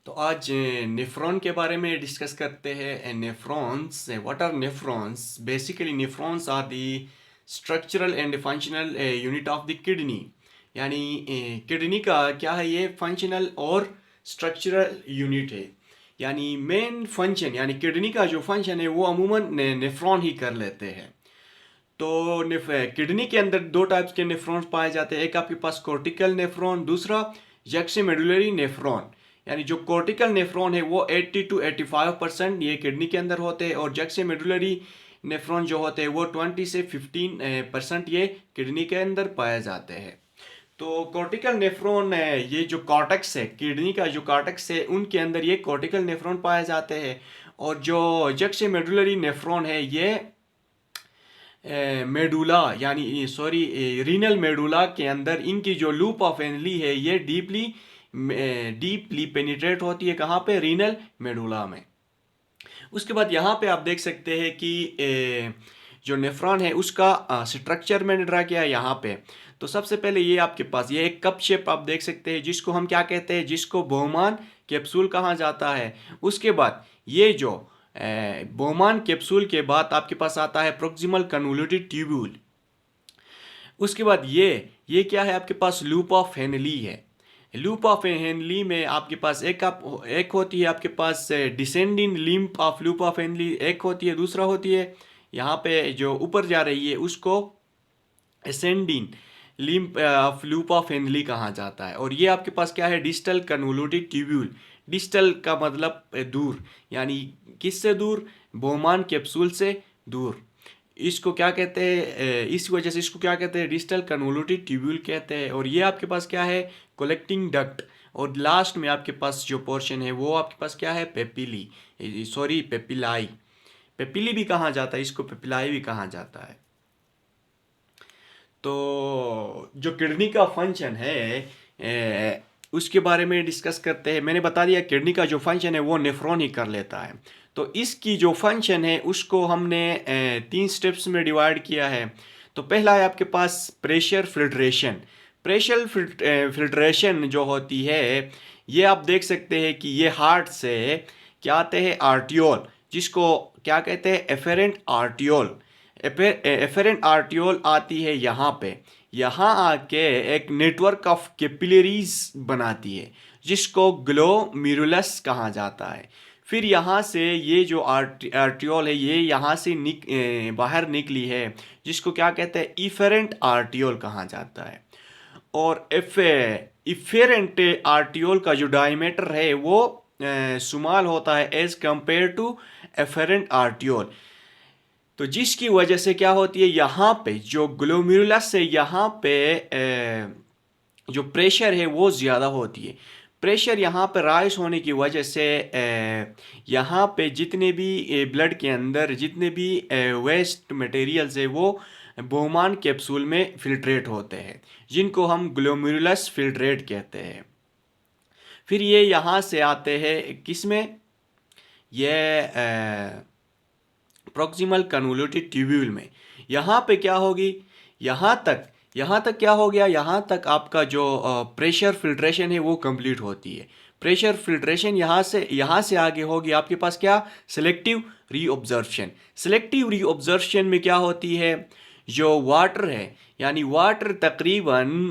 तो आज नेफ्रॉन के बारे में डिस्कस करते हैं। Nephrons, what are nephrons? Basically nephrons are the structural and functional unit of the kidney. यानी किडनी का क्या है, ये फंक्शनल और स्ट्रक्चरल यूनिट है। यानी मेन फंक्शन यानी किडनी का जो फंक्शन है वो अमूमन नेफ्रॉन ही कर लेते हैं। तो किडनी के अंदर दो टाइप्स के नेफ्रॉन्स पाए जाते हैं। एक आपके पास कॉर्टिकल नेफ्रॉन, दूसरा जैक्सिमेडुलरी नेफ्रॉन। यानी जो कॉर्टिकल नेफ्रॉन है वो 80 to 85% ये किडनी के अंदर होते हैं, और जैक्सिमेडुलरी नेफ्रॉन जो होते हैं वो 20 से 15% ये किडनी के अंदर पाए जाते हैं। तो कॉर्टिकल नेफ्रॉन, ये जो कॉर्टेक्स है, किडनी का जो कॉर्टेक्स है उनके अंदर ये कॉर्टिकल नेफ्रॉन पाए जाते हैं। और जो जैक्सिमेडुलरी नेफ्रॉन है ये मेडुला यानी सॉरी रीनल मेडुला के अंदर इनकी जो लूप ऑफ एनली है ये डीपली पेनिट्रेट होती है। कहाँ पे? रीनल मेडुला में। उसके बाद यहाँ पे आप देख सकते हैं कि जो नेफ्रॉन है उसका स्ट्रक्चर मैंने ड्रा किया है यहाँ पे। तो सबसे पहले ये आपके पास ये एक कप शेप आप देख सकते हैं, जिसको हम क्या कहते हैं, जिसको बोहमान कैप्सूल कहा जाता है। उसके बाद ये जो बोहमान कैप्सूल के बाद आपके पास आता है प्रोक्सिमल कन्वोल्यूटेड ट्यूब्यूल। उसके बाद ये क्या है, आपके पास लूप ऑफ हेनली है। लूप ऑफ हेनली में आपके पास एक होती है आपके पास descending limb of loop of Henle, एक होती है, दूसरा होती है यहाँ पे जो ऊपर जा रही है उसको ascending limp of loop of Henley कहा जाता है। और ये आपके पास क्या है, डिस्टल कन्वोल्यूटेड ट्यूब्यूल। डिस्टल का मतलब दूर, यानी किससे दूर? बोहमान कैप्सूल से दूर। इसको क्या कहते हैं, इस वजह से इसको क्या कहते हैं, डिस्टल कन्वोल्यूटेड ट्यूब्यूल कहते हैं। और ये आपके पास क्या है, कलेक्टिंग डक्ट। और लास्ट में आपके पास जो पोर्शन है वो आपके पास क्या है, पेपिलाई। पेपिली भी कहा जाता है, इसको पेपिलाई भी कहा जाता है। तो जो किडनी का फंक्शन है उसके बारे में डिस्कस करते हैं। मैंने बता दिया किडनी का जो फंक्शन है वो नेफ्रॉन ही कर लेता है। तो इसकी जो फंक्शन है उसको हमने 3 स्टेप्स में डिवाइड किया है। तो पहला है आपके पास प्रेशर फिल्ट्रेशन। प्रेशर फिल्ट्रेशन जो होती है ये आप देख सकते हैं कि ये हार्ट से क्या आते हैं, आर्टियोल, जिसको क्या कहते हैं, एफेरेंट आर्टियोल। एफेरेंट आर्टियोल आती है यहाँ पे, यहाँ आके एक नेटवर्क ऑफ कैपिलरीज बनाती है जिसको ग्लोमेरुलस कहा जाता है। फिर यहाँ से ये जो आर्टियोल है ये यहाँ से बाहर निकली है, जिसको क्या कहते हैं, इफेरेंट आर्टियोल कहा जाता है। और इफेरेंट आर्टियोल का जो डायमीटर है वो स्मॉल होता है as compare to afferent arteriole. तो जिसकी वजह से क्या होती है, यहाँ पे जो ग्लोमेरुलस से यहाँ पे जो प्रेशर है वो ज़्यादा होती है। प्रेशर यहाँ पे राइज होने की वजह से यहाँ पे जितने भी ब्लड के अंदर जितने भी वेस्ट मटेरियल्स है वो बोहमान कैप्सूल में फिल्ट्रेट होते हैं, जिनको हम ग्लोमेरुलस फिल्ट्रेट कहते हैं। फिर ये यहाँ से आते हैं किस में, ये प्रॉक्सिमल कन्वोल्यूटेड ट्यूब्यूल में। यहाँ पे क्या होगी, यहाँ तक क्या हो गया, यहाँ तक आपका जो प्रेशर फिल्ट्रेशन है वो कंप्लीट होती है। प्रेशर फिल्ट्रेशन यहाँ से आगे होगी आपके पास क्या, सिलेक्टिव रीऑब्जर्प्शन। सिलेक्टिव रीऑब्जर्प्शन में क्या होती है, जो वाटर है यानी वाटर तकरीबन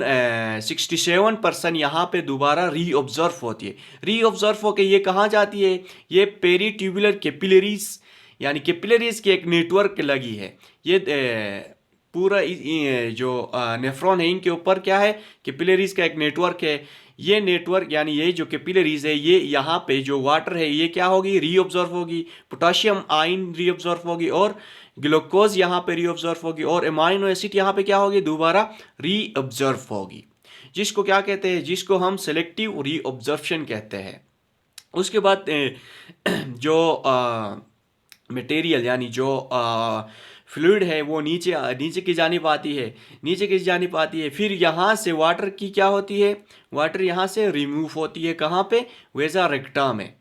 67% यहाँ पे दोबारा रीऑब्जर्व होती है। रीऑब्जर्व होकर ये कहाँ जाती है, ये पेरीट्यूबुलर कैपिलरीज यानी कैपिलरीज की एक नेटवर्क लगी है। ये पूरा जो नेफ्रॉन है इनके ऊपर क्या है, कैपिलरीज का एक नेटवर्क है। ये नेटवर्क यानी ये जो कैपिलरीज है ये यहाँ पे जो वाटर है ये क्या होगी, रीऑब्जर्व होगी। पोटाशियम आयन रीऑब्जर्व होगी, और ग्लूकोज यहाँ पे रीऑब्जर्व होगी, और एमाइनो एसिड यहाँ पे क्या होगी, दोबारा रीऑब्जर्व होगी। जिसको क्या कहते हैं, जिसको हम सेलेक्टिव रीऑब्जर्प्शन कहते हैं। उसके बाद जो मटेरियल यानी जो फ्लूइड है वो नीचे की जानिब आती है। फिर यहाँ से वाटर की क्या होती है, वाटर यहाँ से रिमूव होती है, कहाँ पे, वेजा रेक्टा में।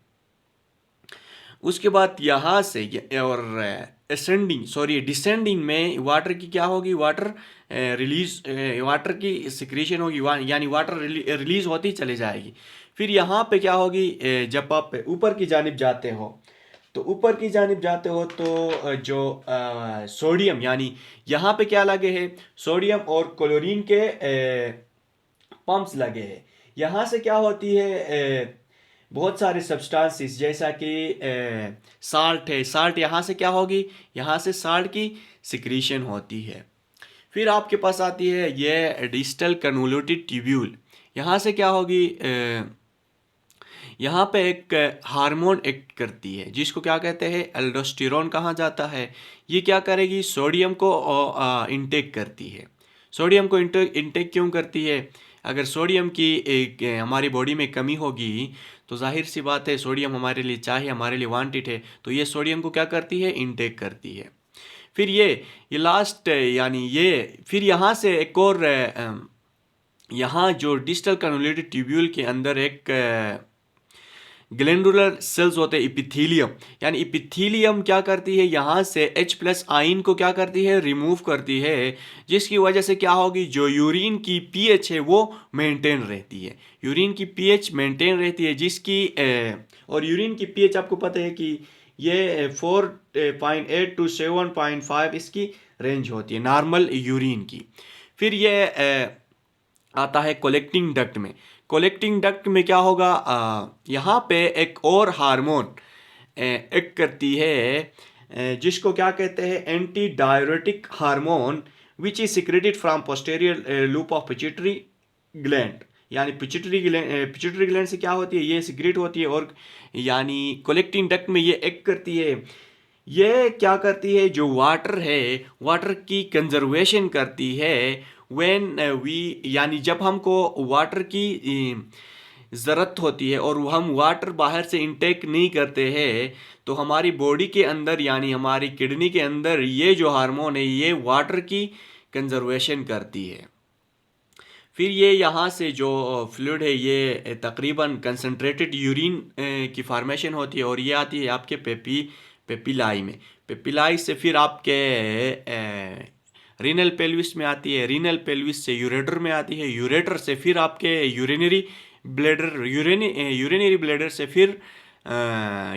उसके बाद यहाँ से और डिसेंडिंग में वाटर की क्या होगी, वाटर की सिक्रीशन होगी, यानी वाटर रिलीज होती चली जाएगी। फिर यहाँ पे क्या होगी, जब आप ऊपर की जानिब जाते हो तो ऊपर की जानिब जाते हो तो जो सोडियम यानी यहाँ पे क्या लगे हैं, सोडियम और क्लोरीन के पंप्स लगे हैं। यहाँ से क्या होती है, बहुत सारे सब्सटेंसेस जैसा कि साल्ट है, साल्ट यहाँ से क्या होगी, यहाँ से साल्ट की सिक्रीशन होती है। फिर आपके पास आती है ये डिस्टल कन्वोल्यूटेड ट्यूब्यूल। यहाँ से क्या होगी, यहाँ पे एक हार्मोन एक्ट करती है जिसको क्या कहते हैं, एल्डोस्टेरोन कहा जाता है। ये क्या करेगी, सोडियम को इंटेक करती है। सोडियम को इंटेक क्यों करती है, अगर सोडियम की एक हमारी बॉडी में कमी होगी तो जाहिर सी बात है सोडियम हमारे लिए चाहिए, हमारे लिए वांटेड है, तो ये सोडियम को क्या करती है, इंटेक करती है। फिर ये लास्ट यानी ये फिर यहाँ से एक और यहाँ जो डिस्टल कन्वोल्यूटेड ट्यूब्यूल के अंदर एक ग्लैंडुलर सेल्स होते हैं, इपिथीलियम, यानी इपिथीलियम क्या करती है, यहाँ से H+ आयन को क्या करती है, रिमूव करती है, जिसकी वजह से क्या होगी, जो यूरिन की पीएच है वो मेंटेन रहती है। यूरिन की पीएच मेंटेन रहती है जिसकी और यूरिन की पीएच आपको पता है कि ये 4.8 to 7.5 इसकी रेंज होती है नॉर्मल यूरिन की। फिर ये आता है कलेक्टिंग डक्ट में। कलेक्टिंग डक्ट में क्या होगा, यहाँ पे एक और हार्मोन एक्ट करती है जिसको क्या कहते हैं, anti diuretic hormone, which is secreted from posterior loop of pituitary gland. यानी पिट्यूटरी ग्लैंड से क्या होती है, ये सिक्रेट होती है और यानी कलेक्टिंग डक्ट में ये एक्ट करती है। ये क्या करती है, जो वाटर है वाटर की कंजर्वेशन करती है। व्हेन वी यानी जब हमको वाटर की ज़रूरत होती है और हम वाटर बाहर से इंटेक नहीं करते हैं तो हमारी बॉडी के अंदर यानी हमारी किडनी के अंदर ये जो हार्मोन है ये वाटर की कंजर्वेशन करती है। फिर ये यहाँ से जो फ्लूइड है ये तकरीबन कंसनट्रेटेड यूरिन की फॉर्मेशन होती है और ये आती है आपके पेपिलाई में। पेपिलाई से फिर आपके रीनल पेल्विस में आती है, रीनल पेल्विस से यूरेटर में आती है, यूरेटर से फिर आपके यूरिनरी ब्लैडर से फिर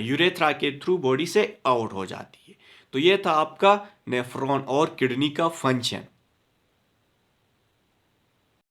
यूरेथ्रा के थ्रू बॉडी से आउट हो जाती है। तो ये था आपका नेफ्रॉन और किडनी का फंक्शन।